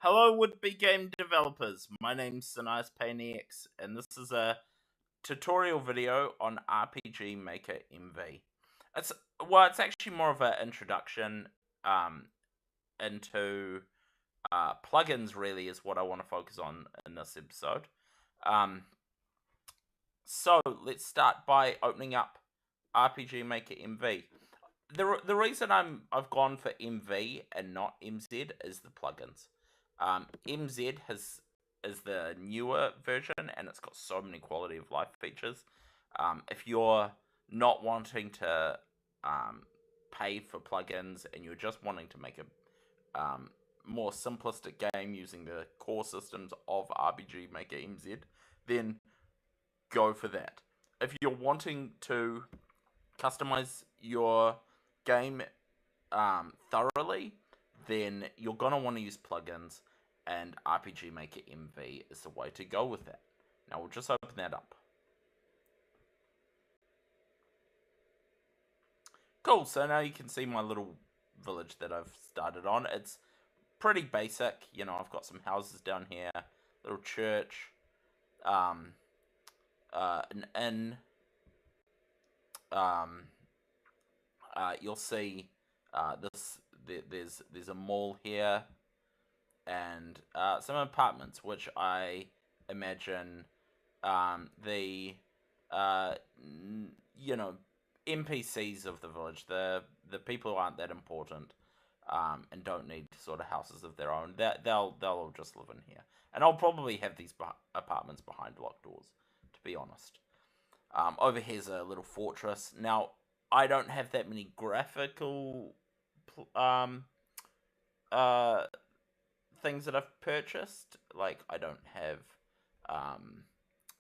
Hello, would-be game developers. My name's SinicePayNX, and this is a tutorial video on RPG Maker MV. It's actually more of an introduction into plugins. Really, is what I want to focus on in this episode. So let's start by opening up RPG Maker MV. The reason I've gone for MV and not MZ is the plugins. MZ is the newer version, and it's got so many quality of life features. If you're not wanting to pay for plugins and you're just wanting to make a more simplistic game using the core systems of RPG Maker MZ, then go for that. If you're wanting to customize your game thoroughly, then you're going to want to use plugins, and RPG Maker MV is the way to go with that. Now we'll just open that up. Cool, so now you can see my little village that I've started on. It's pretty basic, you know. I've got some houses down here, little church, an inn. You'll see there's a mall here, and some apartments, which I imagine the NPCs of the village, the people who aren't that important and don't need sort of houses of their own, they'll all just live in here. And I'll probably have these apartments behind locked doors, to be honest. Over here's a little fortress. Now, I don't have that many graphical things that I've purchased. Like, I don't have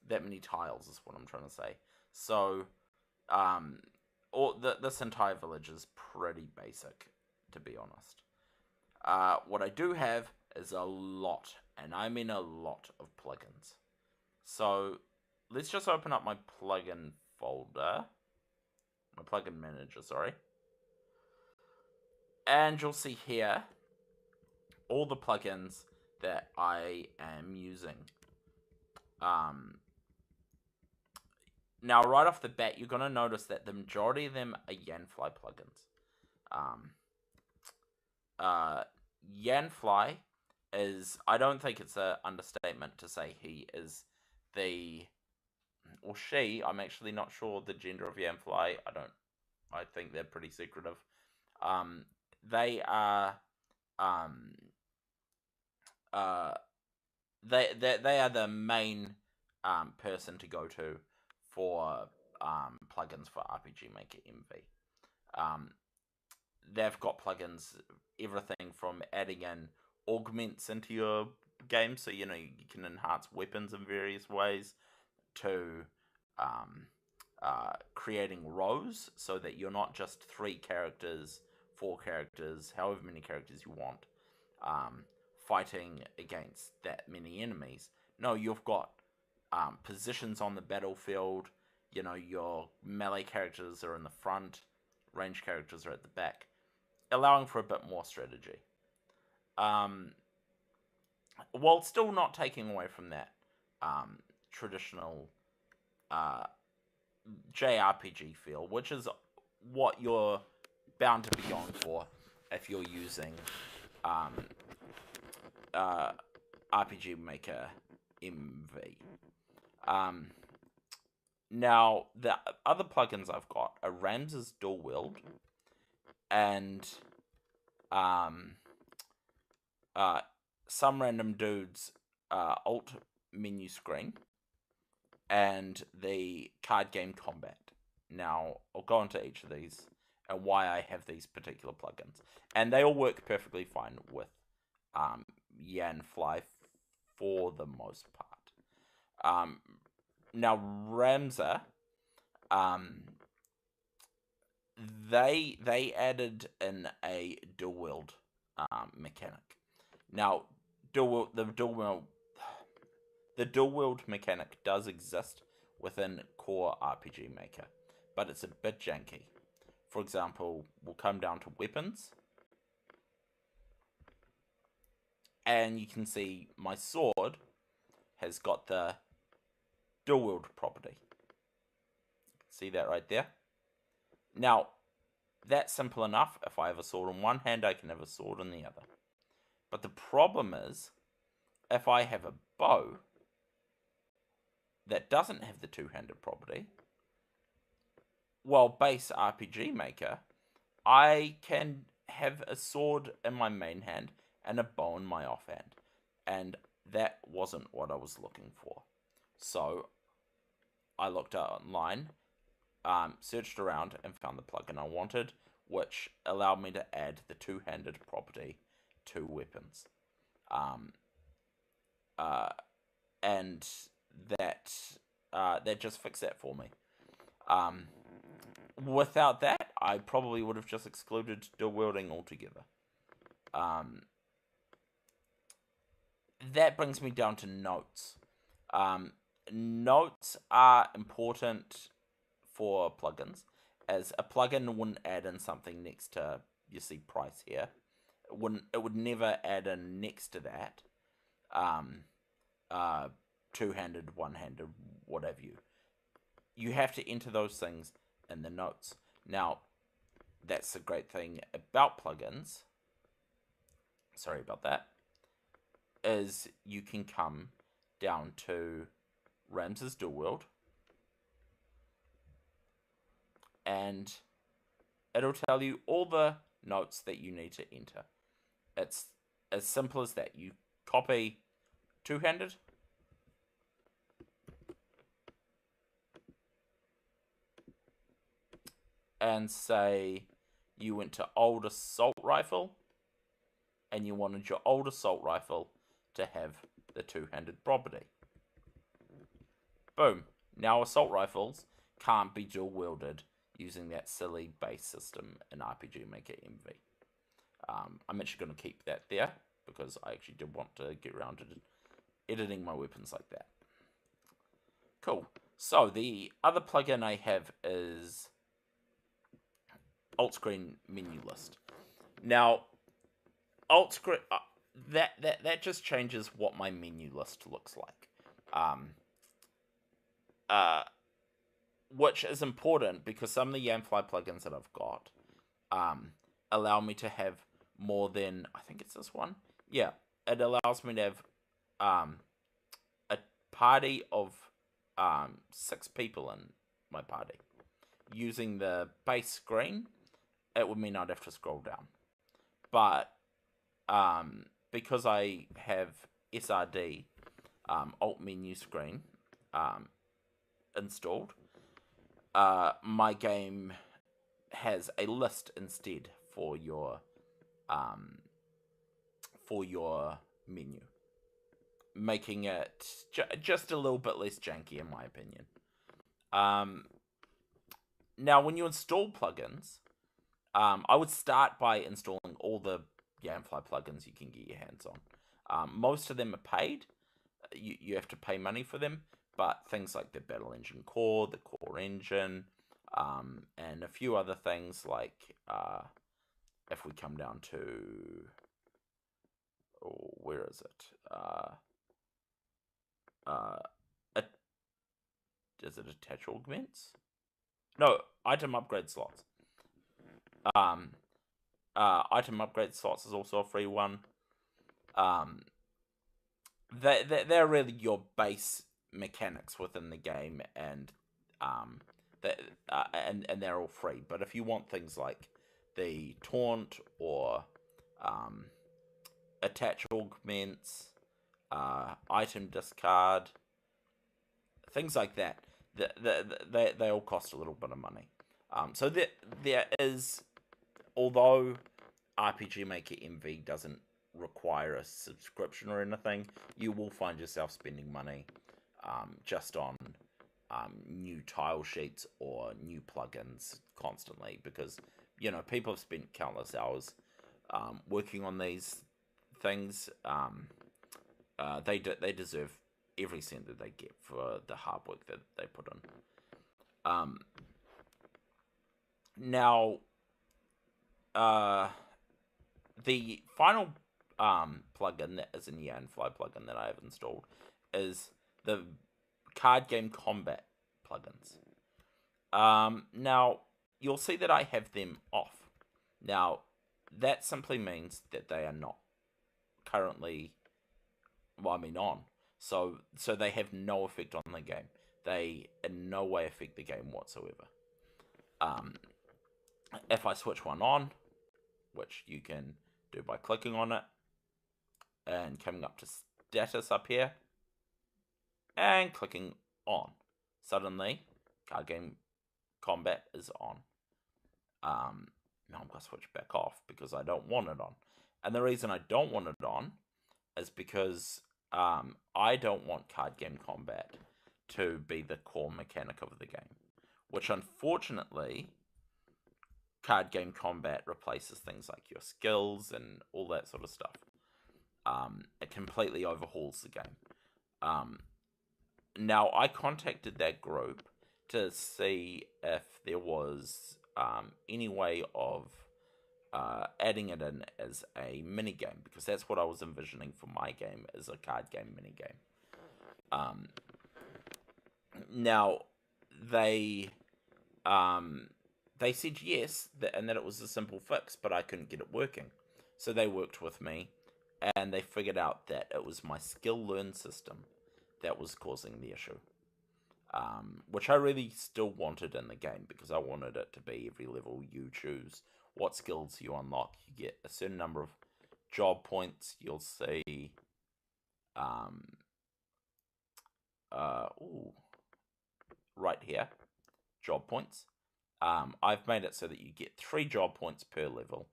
that many tiles, is what I'm trying to say. So, this entire village is pretty basic, to be honest. What I do have is a lot, and I mean a lot, of plugins. So, let's just open up my plugin folder. My plugin manager, sorry. And you'll see here all the plugins that I am using. Now, right off the bat, you're going to notice that the majority of them are Yanfly plugins. Yanfly is, I don't think it's an understatement to say he is the, or she, I'm actually not sure the gender of Yanfly. I think they're pretty secretive. They are, they are the main person to go to for plugins for RPG Maker MV. They've got plugins, everything from adding in augments into your game, so you can enhance weapons in various ways, to creating rows so that you're not just 3 characters, 4 characters, however many characters you want, fighting against that many enemies. No, you've got positions on the battlefield. Your melee characters are in the front, ranged characters are at the back, allowing for a bit more strategy. While still not taking away from that traditional JRPG feel, which is what you're bound to be going for if you're using RPG Maker MV. Now, the other plugins I've got are Ramza's dual wield and some random dude's alt menu screen, and the card game combat. Now, I'll go into each of these and why I have these particular plugins. And they all work perfectly fine with Yanfly for the most part. Now, Ramza, they added in a dual wield mechanic. Now, the dual wield mechanic does exist within core RPG Maker, but it's a bit janky. For example, we'll come down to weapons, And you can see my sword has got the dual wield property. See that right there? Now, that's simple enough. If I have a sword in one hand, I can have a sword in the other. But the problem is, if I have a bow that doesn't have the two-handed property, well, base RPG Maker, I can have a sword in my main hand and a bow in my offhand. And that wasn't what I was looking for. So I looked online, searched around, and found the plugin I wanted, which allowed me to add the two-handed property to weapons. And that just fixed that for me. Without that, I probably would have just excluded dual wielding altogether. That brings me down to notes. Notes are important for plugins, as a plugin wouldn't add in something next to, you see price here. It would never add in next to that. Two-handed, one-handed, whatever you have to enter those things in the notes. Now, that's the great thing about plugins. Sorry about that. Is you can come down to Ramza's dual wield, and it'll tell you all the notes that you need to enter. It's as simple as that. You copy two-handed, and say you went to old assault rifle, and you wanted your old assault rifle to have the two-handed property. Boom. Now assault rifles can't be dual wielded using that silly base system in RPG Maker MV. I'm actually going to keep that there because I actually did want to get around to editing my weapons like that. Cool. So the other plugin I have is alt screen menu list. Now, alt screen that just changes what my menu list looks like. Which is important because some of the Yanfly plugins that I've got allow me to have more than, I think it's this one. Yeah, it allows me to have a party of 6 people in my party. Using the base screen, it would mean I'd have to scroll down. But because I have SRD, alt menu screen, installed, my game has a list instead for your menu, making it just a little bit less janky in my opinion. Now, when you install plugins, I would start by installing all the Yanfly plugins you can get your hands on. Most of them are paid. You have to pay money for them, but things like the Battle Engine Core, the Core Engine, and a few other things like, if we come down to, where is it? Does it attach augments? No, item upgrade slots. Item upgrade slots is also a free one. They're really your base mechanics within the game, and they're all free. But if you want things like the taunt or attach augments, item discard, things like that, they all cost a little bit of money. So there is, although RPG Maker MV doesn't require a subscription or anything, you will find yourself spending money just on new tile sheets or new plugins constantly, because people have spent countless hours working on these things. They deserve every cent that they get for the hard work that they put in. Now, the final plugin that is a Yanfly plugin that I have installed is the card game combat plugins. Now you'll see that I have them off. Now that simply means that they are not currently, on. So they have no effect on the game. They in no way affect the game whatsoever. If I switch one on, which you can do by clicking on it and coming up to status up here and clicking on, suddenly card game combat is on. Now I'm going to switch back off because I don't want it on. And the reason I don't want it on is because I don't want card game combat to be the core mechanic of the game, which unfortunately card game combat replaces things like your skills and all that sort of stuff. It completely overhauls the game. Now, I contacted that group to see if there was any way of adding it in as a minigame, because that's what I was envisioning for my game, as a card game minigame. Now, they said yes, and that it was a simple fix, but I couldn't get it working. So they worked with me, and they figured out that it was my skill learn system that was causing the issue. Which I really still wanted in the game, because I wanted it to be every level you choose what skills you unlock. You get a certain number of job points. You'll see right here, job points. I've made it so that you get 3 job points per level,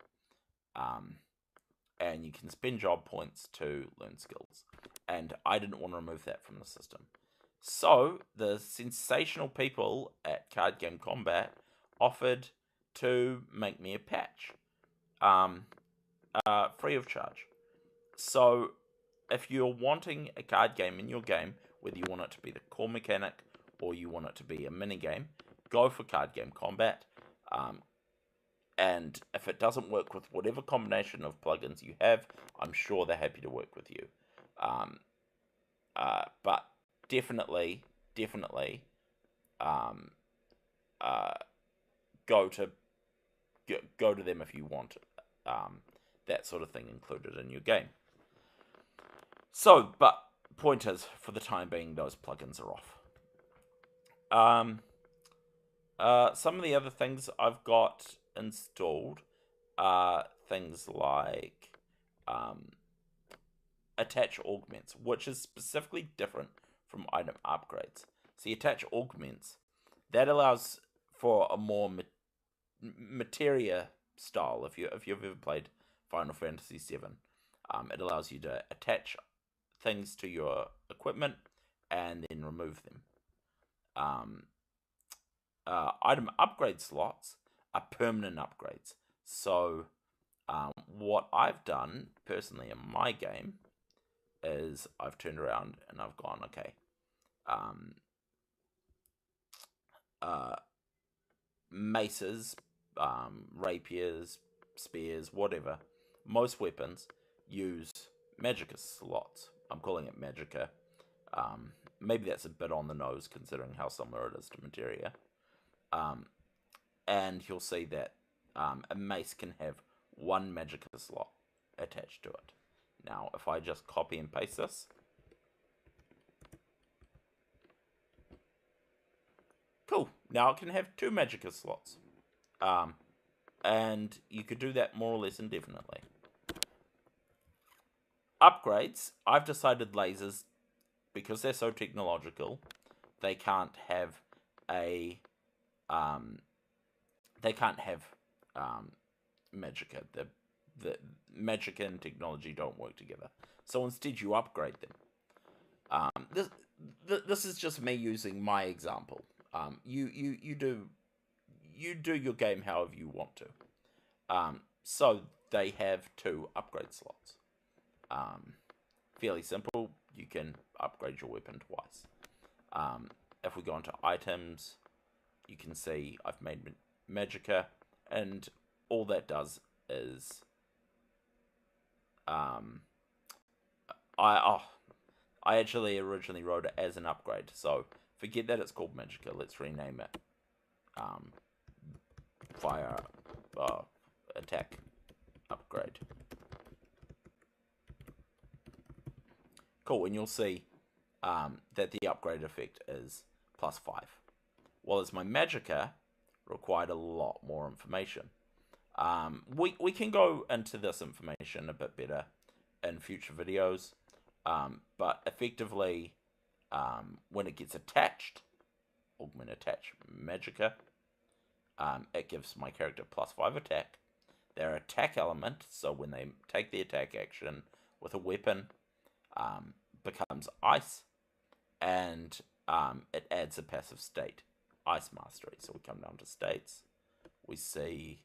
and you can spend job points to learn skills, and I didn't want to remove that from the system. So the sensational people at Card Game Combat offered to make me a patch, free of charge. So if you're wanting a card game in your game, whether you want it to be the core mechanic or you want it to be a minigame, go for Card Game Combat. And if it doesn't work with whatever combination of plugins you have, I'm sure they're happy to work with you. But definitely, go to them if you want that sort of thing included in your game. So, but point is, for the time being, those plugins are off. Some of the other things I've got installed are things like attach augments, which is specifically different from item upgrades. So you attach augments, that allows for a more materia style. If you've ever played Final Fantasy VII, it allows you to attach things to your equipment and then remove them. Item upgrade slots are permanent upgrades. So what I've done personally in my game is I've turned around and I've gone, okay, maces, rapiers, spears, whatever, most weapons use magicka slots. I'm calling it magicka. Maybe that's a bit on the nose considering how similar it is to materia. And you'll see that a mace can have 1 magicka slot attached to it. Now, if I just copy and paste this, cool. Now it can have 2 magicka slots. And you could do that more or less indefinitely. Upgrades, I've decided lasers, because they're so technological, they can't have a magicka. The magicka and technology don't work together. So instead, you upgrade them. This is just me using my example. You do your game however you want to. So they have 2 upgrade slots. Fairly simple. You can upgrade your weapon twice. If we go into items, you can see I've made magicka, and all that does is Um, I actually originally wrote it as an upgrade, so forget that it's called Magicka. Let's rename it Fire Attack Upgrade. Cool, and you'll see that the upgrade effect is +5. Whereas my Magicka required a lot more information. We can go into this information a bit better in future videos, but effectively, when it gets attached, augment attach Magicka, it gives my character +5 attack. Their attack element, so when they take the attack action with a weapon, becomes ice, and it adds a passive state, ice mastery. So we come down to states, we see,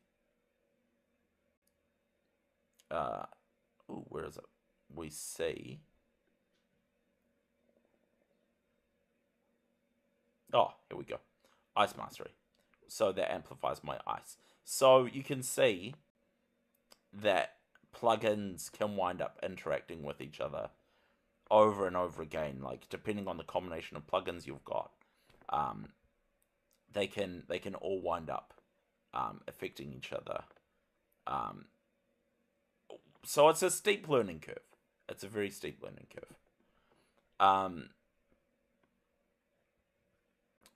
where is it? We see, oh, here we go, ice mastery. So that amplifies my ice. So you can see that plugins can wind up interacting with each other over and over again, like depending on the combination of plugins you've got, they can all wind up affecting each other. So it's a steep learning curve. It's a very steep learning curve.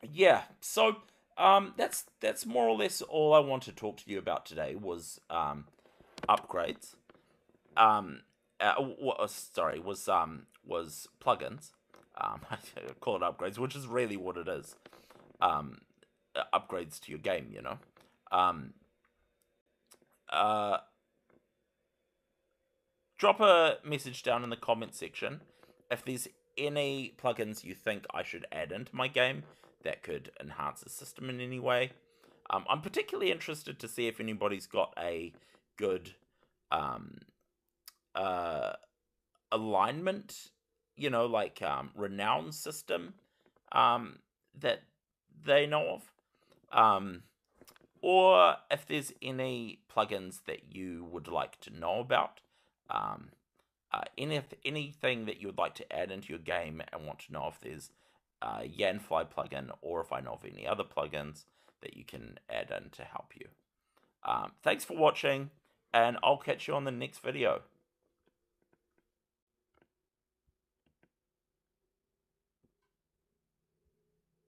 Yeah. So that's more or less all I want to talk to you about today was upgrades. Was plugins. I call it upgrades, which is really what it is. Upgrades to your game, you know. Drop a message down in the comment section if there's any plugins you think I should add into my game that could enhance the system in any way. I'm particularly interested to see if anybody's got a good alignment, you know, like renown system that they know of, or if there's any plugins that you would like to know about, anything that you would like to add into your game and want to know if there's a Yanfly plugin, or if I know of any other plugins that you can add in to help you. Thanks for watching, and I'll catch you on the next video.